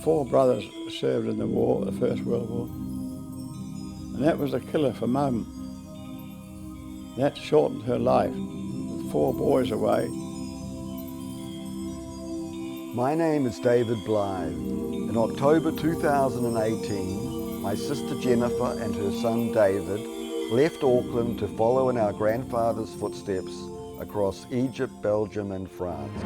4 brothers served in the war, the First World War, and that was a killer for Mum. That shortened her life, with 4 boys away. My name is David Blythe. In October 2018, my sister Jennifer and her son David left Auckland to follow in our grandfather's footsteps across Egypt, Belgium and France.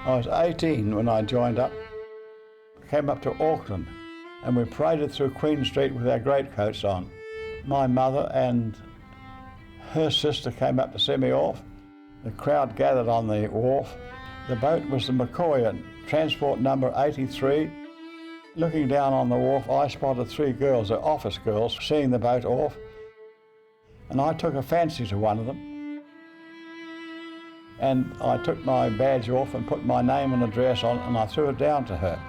I was 18 when I joined up. Came up to Auckland and we paraded through Queen Street with our greatcoats on. My mother and her sister came up to see me off. The crowd gathered on the wharf. The boat was the McCoy, transport number 83. Looking down on the wharf, I spotted 3 girls, they're office girls, seeing the boat off. And I took a fancy to one of them. And I took my badge off and put my name and address on and I threw it down to her.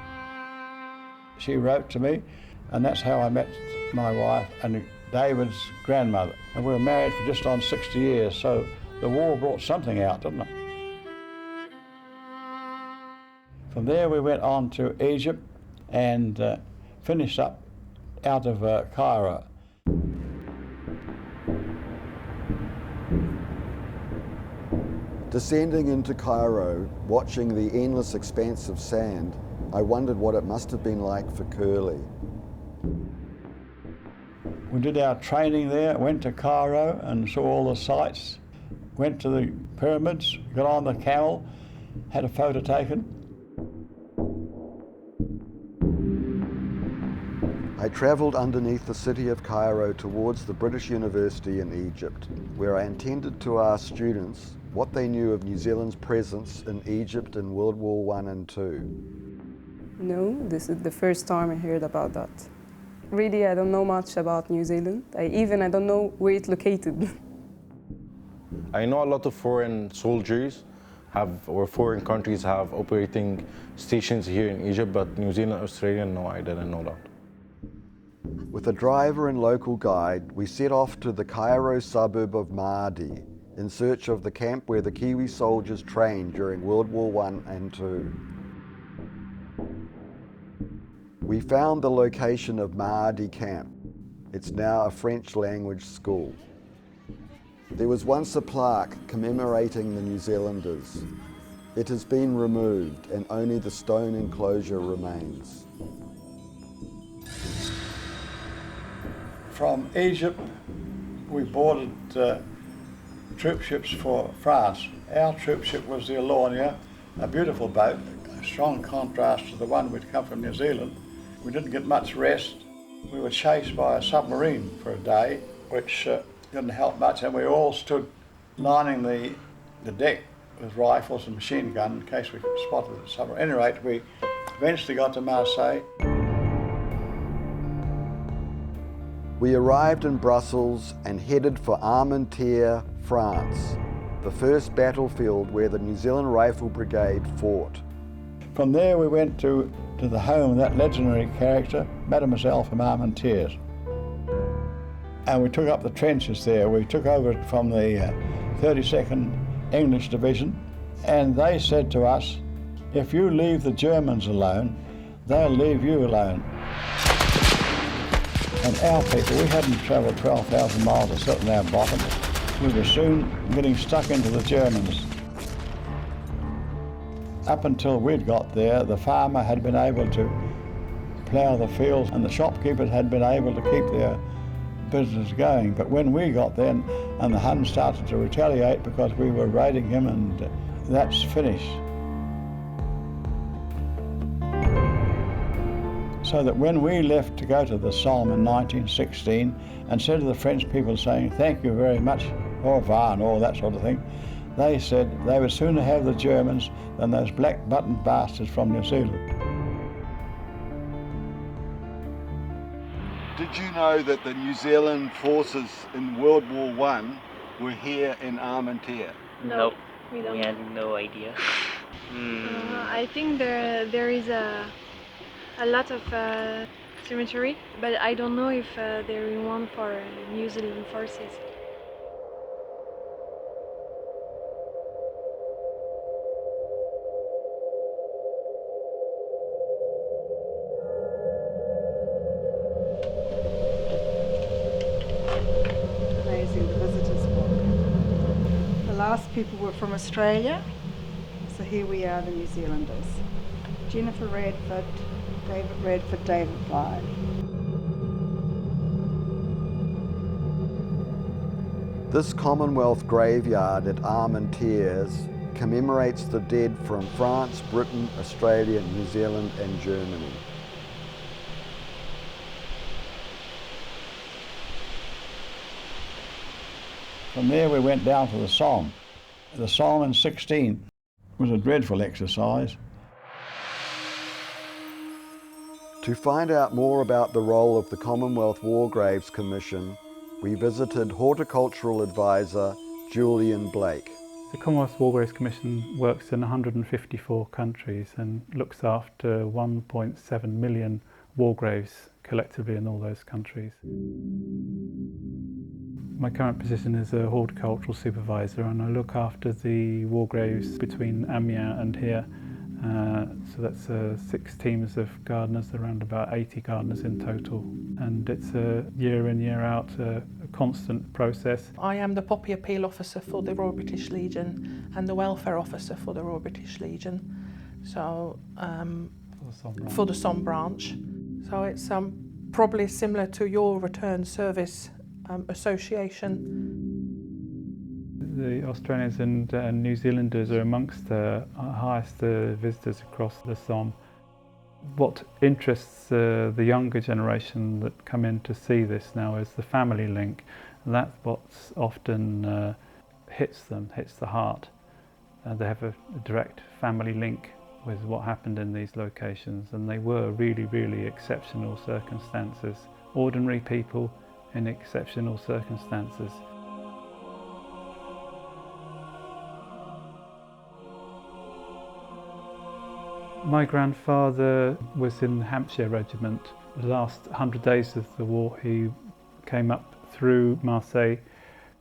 She wrote to me, and that's how I met my wife and David's grandmother. And we were married for just on 60 years, so the war brought something out, didn't it? From there we went on to Egypt and finished up out of Cairo. Descending into Cairo, watching the endless expanse of sand, I wondered what it must have been like for Curly. We did our training there, went to Cairo and saw all the sights, went to the pyramids, got on the camel, had a photo taken. I travelled underneath the city of Cairo towards the British University in Egypt, where I intended to ask students what they knew of New Zealand's presence in Egypt in World War I and II. No, this is the first time I heard about that. Really, I don't know much about New Zealand. I don't know where it's located. I know a lot of foreign soldiers or foreign countries have operating stations here in Egypt, but New Zealand, Australia, no, I didn't know that. With a driver and local guide, we set off to the Cairo suburb of Maadi in search of the camp where the Kiwi soldiers trained during World War I and II. We found the location of Maadi camp. It's now a French language school. There was once a plaque commemorating the New Zealanders. It has been removed and only the stone enclosure remains. From Egypt, we boarded troop ships for France. Our troop ship was the Alornia, a beautiful boat, a strong contrast to the one we'd come from New Zealand. We didn't get much rest. We were chased by a submarine for a day, which didn't help much, and we all stood lining the deck with rifles and machine gun in case we spotted the submarine. At any rate, we eventually got to Marseille. We arrived in Brussels and headed for Armentières, France, the first battlefield where the New Zealand Rifle Brigade fought. From there we went to the home of that legendary character, Mademoiselle from Armentières. And we took up the trenches there. We took over from the 32nd English Division, and they said to us, if you leave the Germans alone, they'll leave you alone. And our people, we hadn't travelled 12,000 miles to sit in our bottom. We were soon getting stuck into the Germans. Up until we'd got there, the farmer had been able to plough the fields and the shopkeepers had been able to keep their business going. But when we got there and the Huns started to retaliate because we were raiding him, and that's finished. So that when we left to go to the Somme in 1916 and said to the French people saying, thank you very much, au revoir and all that sort of thing, they said they would sooner have the Germans than those black button bastards from New Zealand. Did you know that the New Zealand forces in World War I were here in Armentières? Nope, we had no idea. I think there is a lot of cemetery, but I don't know if there is one for New Zealand forces. Amazing, the visitors book. The last people were from Australia, so here we are, the New Zealanders. Jennifer Radford, David Radford, David Blythe. This Commonwealth graveyard at Armentières commemorates the dead from France, Britain, Australia, New Zealand and Germany. From there we went down to the Somme. The Somme in 16 was a dreadful exercise. To find out more about the role of the Commonwealth War Graves Commission, we visited horticultural advisor Julian Blake. The Commonwealth War Graves Commission works in 154 countries and looks after 1.7 million war graves collectively in all those countries. My current position is a horticultural supervisor and I look after the war graves between Amiens and here. So that's 6 teams of gardeners, around about 80 gardeners in total. And it's a year in, year out, a constant process. I am the Poppy Appeal Officer for the Royal British Legion and the Welfare Officer for the Royal British Legion. So for the Somme branch. So it's probably similar to your return service association. The Australians and New Zealanders are amongst the highest visitors across the Somme. What interests the younger generation that come in to see this now is the family link. And that's what's often hits the heart. They have a direct family link with what happened in these locations, and they were really, really exceptional circumstances. Ordinary people in exceptional circumstances. My grandfather was in the Hampshire Regiment. The last 100 days of the war he came up through Marseille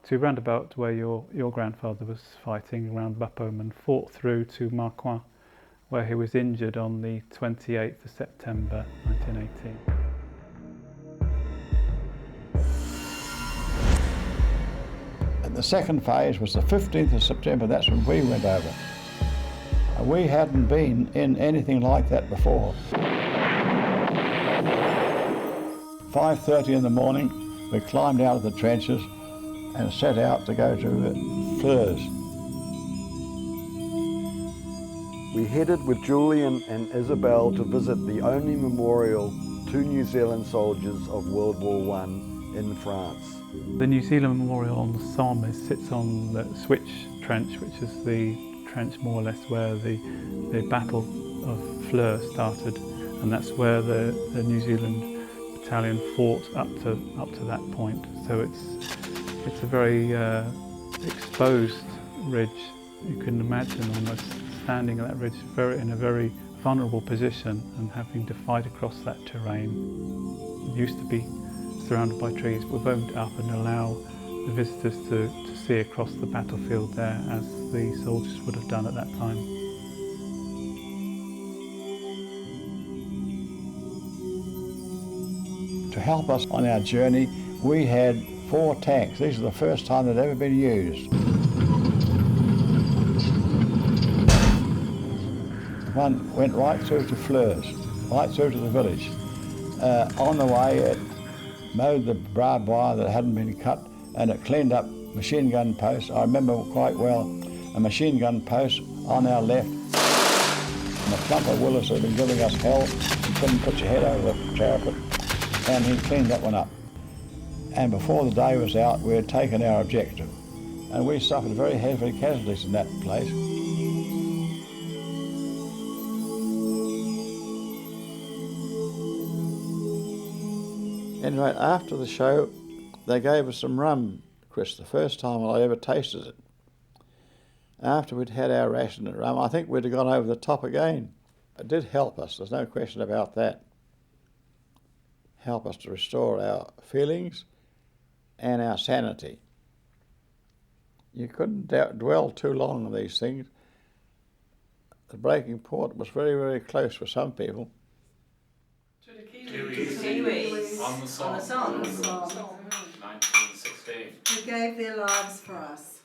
to round about where your grandfather was fighting, around Bapaume, and fought through to Marcoing, where he was injured on the 28th of September 1918. And the second phase was the 15th of September, that's when we went over. We hadn't been in anything like that before. 5:30 in the morning, we climbed out of the trenches and set out to go to Fleurs. We headed with Julian and Isabel to visit the only memorial to New Zealand soldiers of World War I in France. The New Zealand Memorial on the Somme sits on the Switch Trench, which is the trench more or less where the Battle of Fleurs started, and that's where the New Zealand battalion fought up to that point. So it's a very exposed ridge. You can imagine almost standing at that ridge in a very vulnerable position and having to fight across that terrain. It used to be surrounded by trees. We've opened it up and allow the visitors to see across the battlefield there as the soldiers would have done at that time. To help us on our journey, we had 4 tanks. These are the first time they'd ever been used. One went right through to Fleurs, right through to the village. On the way, it mowed the barbed wire that hadn't been cut, and it cleaned up machine gun posts. I remember quite well a machine gun post on our left, and a clump of willows had been giving us hell. You couldn't put your head over the parapet, and he cleaned that one up. And before the day was out, we had taken our objective, and we suffered very heavy casualties in that place. Anyway, after the show, they gave us some rum, Chris, the first time I ever tasted it. After we'd had our ration of rum, I think we'd have gone over the top again. It did help us, there's no question about that. Help us to restore our feelings and our sanity. You couldn't dwell too long on these things. The breaking point was very, very close for some people. To the Kiwis. On the Somme. 1916. Who gave their lives for us.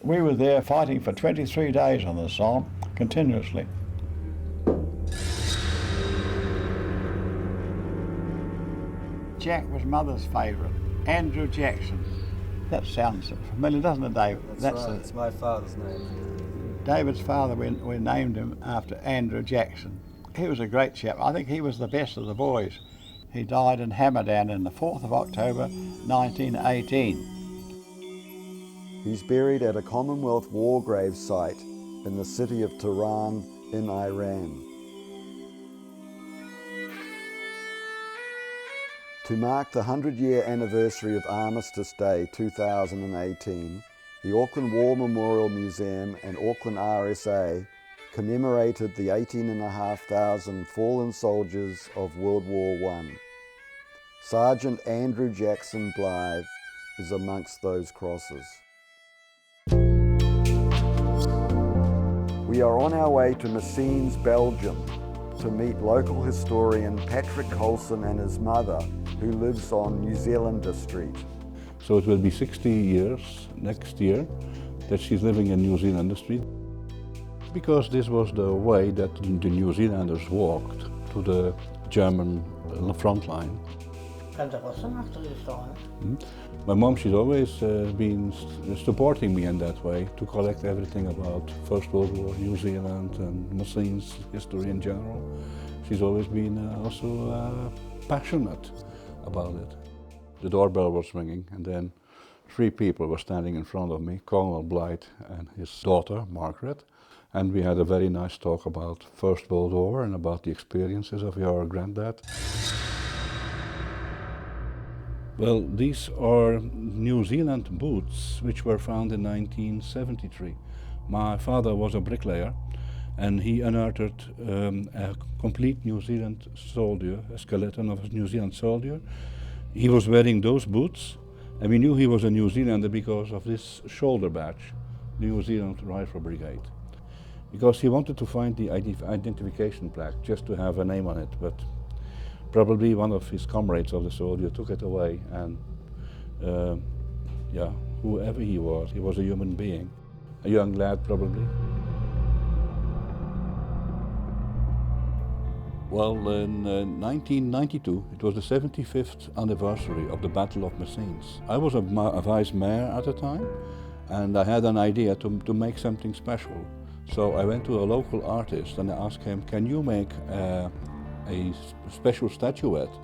We were there fighting for 23 days on the Somme, continuously. Jack was Mother's favourite, Andrew Jackson. That sounds familiar, doesn't it, David? That's right, it's my father's name. David's father, we named him after Andrew Jackson. He was a great chap. I think he was the best of the boys. He died in Hamadan on the 4th of October, 1918. He's buried at a Commonwealth war grave site in the city of Tehran in Iran. To mark the 100-year anniversary of Armistice Day 2018, the Auckland War Memorial Museum and Auckland RSA commemorated the 18,500 fallen soldiers of World War I. Sergeant Andrew Jackson Blythe is amongst those crosses. We are on our way to Messines, Belgium, to meet local historian Patrick Colson and his mother, who lives on New Zealander Street. So it will be 60 years next year that she's living in New Zealander Street. Because this was the way that the New Zealanders walked to the German front line. My mom, she's always been supporting me in that way to collect everything about First World War, New Zealand and Messines history in general. She's always been also passionate about it. The doorbell was ringing and then 3 people were standing in front of me, Colonel Blythe and his daughter, Margaret. And we had a very nice talk about First World War and about the experiences of your granddad. Well, these are New Zealand boots which were found in 1973. My father was a bricklayer and he unearthed a complete New Zealand soldier, a skeleton of a New Zealand soldier. He was wearing those boots and we knew he was a New Zealander because of this shoulder badge, New Zealand Rifle Brigade. Because he wanted to find the identification plaque just to have a name on it, but probably one of his comrades of the soldier took it away and yeah, whoever he was a human being. A young lad probably. Well, in 1992, it was the 75th anniversary of the Battle of Messines. I was a vice mayor at the time and I had an idea to make something special. So I went to a local artist and I asked him, can you make a special statuette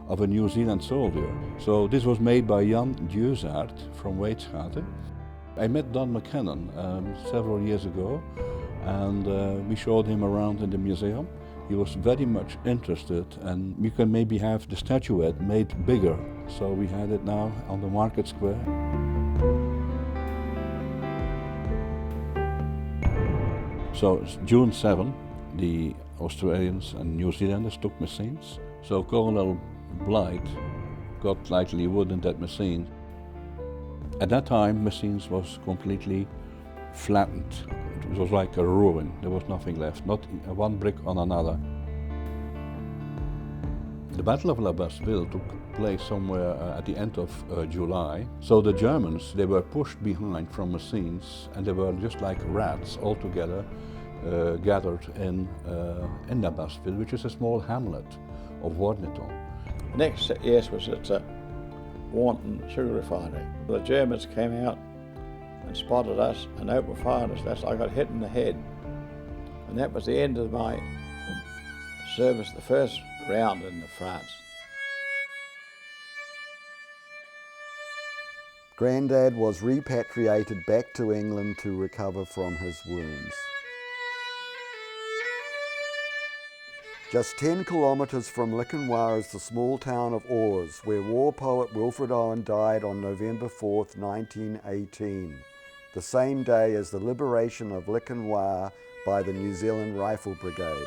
of a New Zealand soldier? So this was made by Jan Djeuzart from Weitschaten. I met Don McKinnon several years ago and we showed him around in the museum. He was very much interested and we can maybe have the statuette made bigger. So we had it now on the Market Square. So it's June 7, the Australians and New Zealanders took Messines. So Colonel Blythe got lightly wounded at Messines. At that time, Messines was completely flattened. It was like a ruin. There was nothing left, not one brick on another. The Battle of La Basseville took place somewhere at the end of July. So the Germans, they were pushed behind from Messines and they were just like rats all together gathered in La Basseville, which is a small hamlet of Warneton. Next, yes, was at Warneton Sugar Refinery. The Germans came out and spotted us and opened fire on us. I got hit in the head. And that was the end of my service, the first round in France. Grandad was repatriated back to England to recover from his wounds. Just 10 kilometres from Likenwa is the small town of Oars, where war poet Wilfred Owen died on November 4th, 1918. the same day as the liberation of Lequenoir by the New Zealand Rifle Brigade.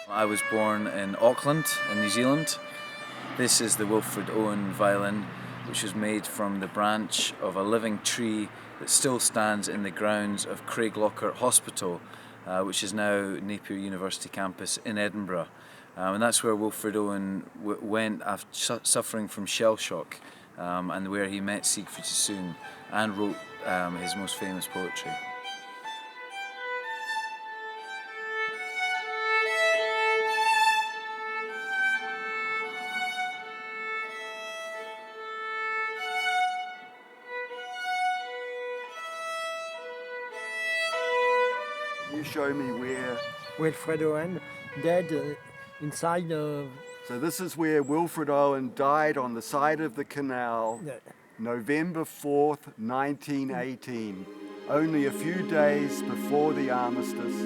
I was born in Auckland, in New Zealand. This is the Wilfred Owen violin, which was made from the branch of a living tree that still stands in the grounds of Craiglockhart Hospital, which is now Napier University campus in Edinburgh. And that's where Wilfred Owen went after suffering from shell shock, and where he met Siegfried Sassoon and wrote his most famous poetry. You show me where... Wilfred Owen dead inside of... So this is where Wilfred Owen died, on the side of the canal, November 4th, 1918, only a few days before the armistice.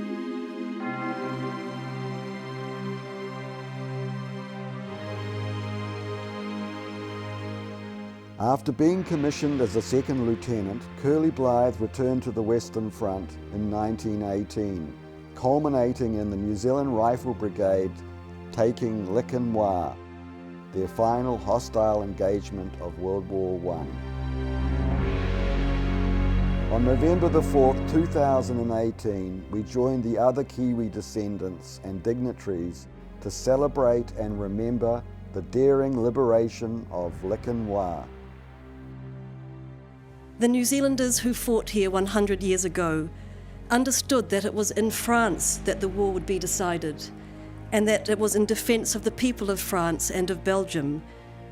After being commissioned as a second lieutenant, Curly Blythe returned to the Western Front in 1918, culminating in the New Zealand Rifle Brigade taking Lequenoir, their final hostile engagement of World War I. On November the 4th, 2018, we joined the other Kiwi descendants and dignitaries to celebrate and remember the daring liberation of Lequenoir. The New Zealanders who fought here 100 years ago understood that it was in France that the war would be decided, and that it was in defence of the people of France and of Belgium,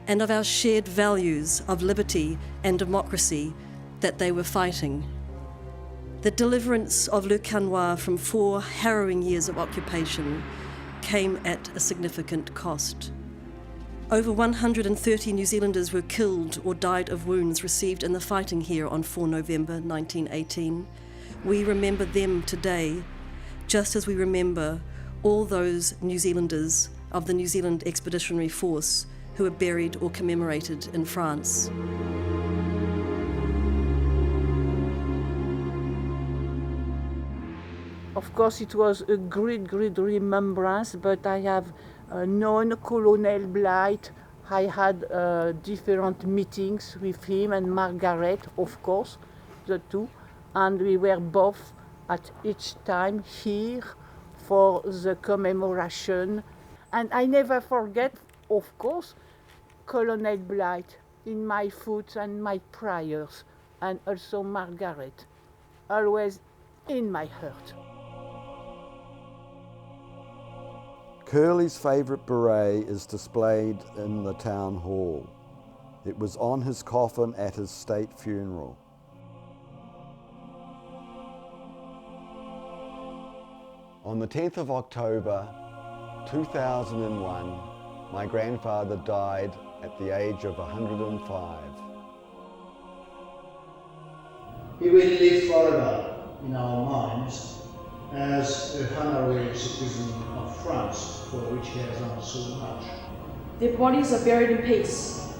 and of our shared values of liberty and democracy that they were fighting. The deliverance of Lequenoir from 4 harrowing years of occupation came at a significant cost. Over 130 New Zealanders were killed or died of wounds received in the fighting here on 4 November 1918. We remember them today, just as we remember all those New Zealanders of the New Zealand Expeditionary Force who were buried or commemorated in France. Of course, it was a great remembrance, but I have known Colonel Blythe. I had different meetings with him and Margaret, of course, the two, and we were both at each time here for the commemoration. And I never forget, of course, Colonel Blythe in my thoughts and my prayers, and also Margaret, always in my heart. Curly's favourite beret is displayed in the town hall. It was on his coffin at his state funeral. On the 10th of October 2001, my grandfather died at the age of 105. He will live forever in our minds as a honorary citizen of France, for which he has done so much. Their bodies are buried in peace,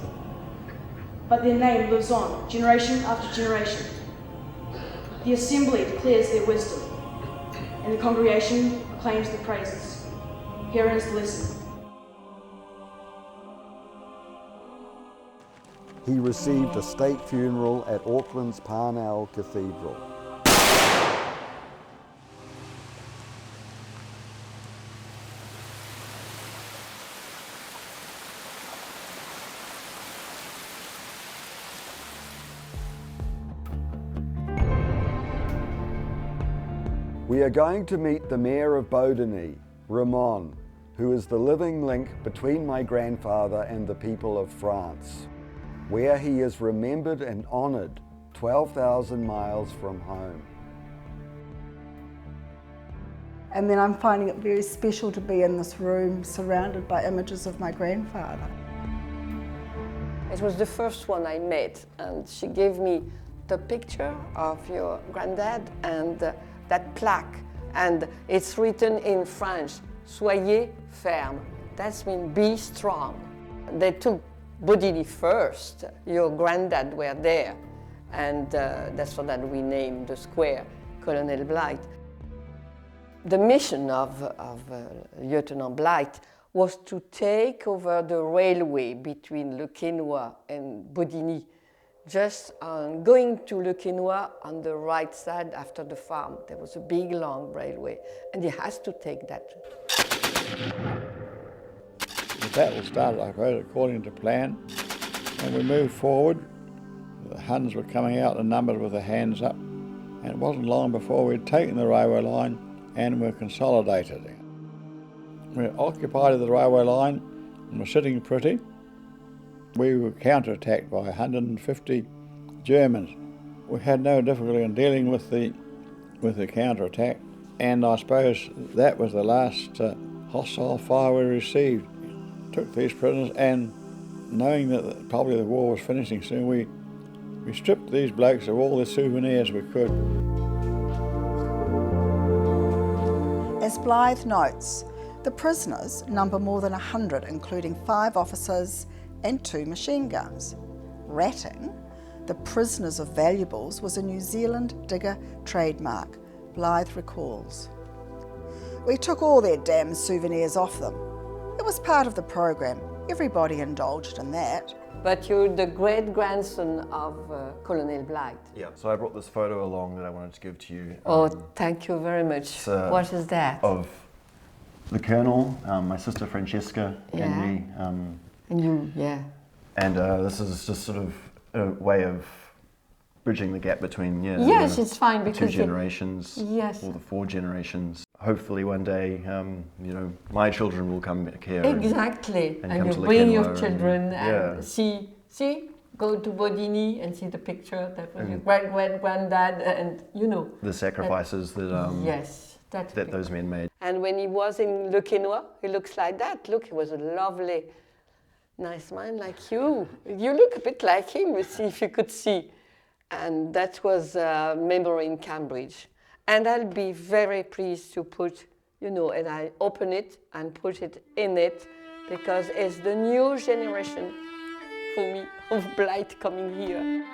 but their name lives on, generation after generation. The assembly declares their wisdom, and the congregation acclaims their praises. Herein is the lesson. He received a state funeral at Auckland's Parnell Cathedral. We are going to meet the Mayor of Bodeni, Ramon, who is the living link between my grandfather and the people of France, where he is remembered and honoured 12,000 miles from home. And then I'm finding it very special to be in this room surrounded by images of my grandfather. It was the first one I met, and she gave me the picture of your granddad and that plaque, and it's written in French, Soyez ferme. That means be strong. They took Bodini first. Your granddad were there, and that's for that we named the square Colonel Blight. The mission of Lieutenant Blight was to take over the railway between Le Quesnoy and Bodini, just going to Le Quesnoy on the right side after the farm. There was a big, long railway, and he has to take that. The battle started, I suppose, according to plan, and we moved forward. The Huns were coming out in numbers with their hands up, and it wasn't long before we'd taken the railway line and were consolidated. We occupied the railway line and were sitting pretty. We were counterattacked by 150 Germans. We had no difficulty in dealing with the counterattack, and I suppose that was the last hostile fire we received. Took these prisoners, and knowing that probably the war was finishing soon, we stripped these blokes of all the souvenirs we could. As Blythe notes, the prisoners number more than 100, including 5 officers and 2 machine guns. Ratting, the prisoners of valuables, was a New Zealand digger trademark, Blythe recalls. We took all their damn souvenirs off them. It was part of the program. Everybody indulged in that. But you're the great-grandson of Colonel Blight. Yeah, so I brought this photo along that I wanted to give to you. Oh, thank you very much. What is that? Of the Colonel, my sister Francesca, and me. And you, yeah. And this is just sort of a way of bridging the gap between yes, it's fine because 2 generations, yes, or the 4 generations. Hopefully one day, you know, my children will come back here. Exactly, and you bring your children and see, go to Bodini and see the picture that was your granddad, and you know the sacrifices that yes, that those men made. And when he was in Le Quesnoy, he looks like that. Look, he was a lovely, nice man like you. You look a bit like him. You see, if you could see. And that was a memory in Cambridge. And I'll be very pleased to put, you know, and I open it and put it in it, because it's the new generation for me of Blight coming here.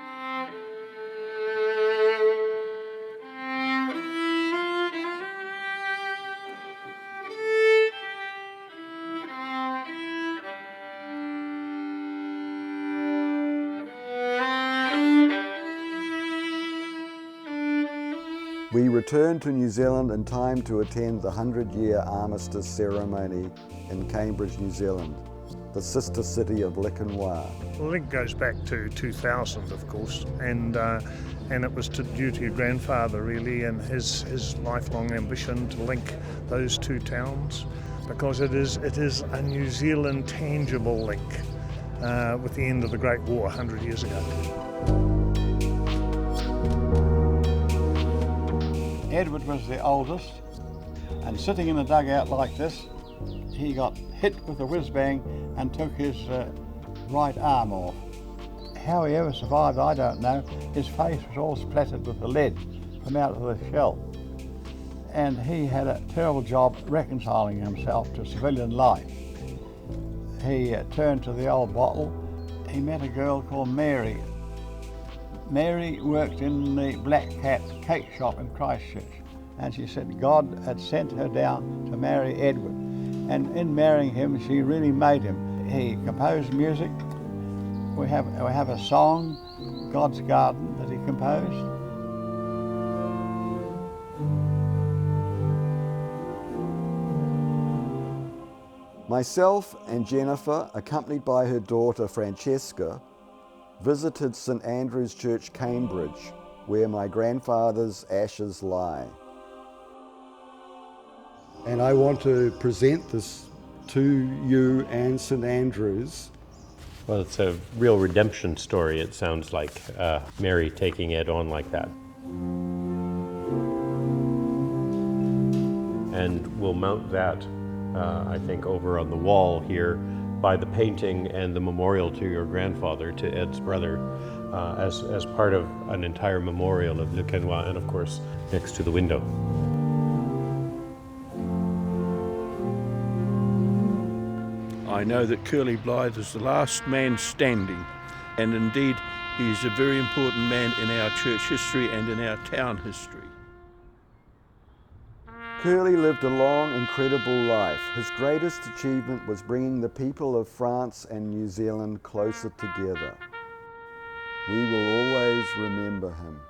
We returned to New Zealand in time to attend the 100-year armistice ceremony in Cambridge, New Zealand, the sister city of Le Quesnoy. The link goes back to 2000, of course, and it was due to your grandfather, really, and his lifelong ambition to link those 2 towns, because it is a New Zealand tangible link with the end of the Great War 100 years ago. Edward was the oldest, and sitting in the dugout like this, he got hit with a whiz-bang and took his right arm off. How he ever survived, I don't know. His face was all splattered with the lead from out of the shell. And he had a terrible job reconciling himself to civilian life. He turned to the old bottle. He met a girl called Mary. Mary worked in the Black Cat cake shop in Christchurch, and she said God had sent her down to marry Edward, and in marrying him she really made him. He composed music. We have a song, God's Garden, that he composed. Myself and Jennifer, accompanied by her daughter Francesca, visited St Andrew's Church, Cambridge, where my grandfather's ashes lie. And I want to present this to you and St Andrew's. Well, it's a real redemption story, it sounds like, Mary taking Ed on like that. And we'll mount that, I think, over on the wall here by the painting and the memorial to your grandfather, to Ed's brother, as part of an entire memorial of Le Quesnoy, and of course, next to the window. I know that Curly Blythe is the last man standing, and indeed he is a very important man in our church history and in our town history. Curly lived a long, incredible life. His greatest achievement was bringing the people of France and New Zealand closer together. We will always remember him.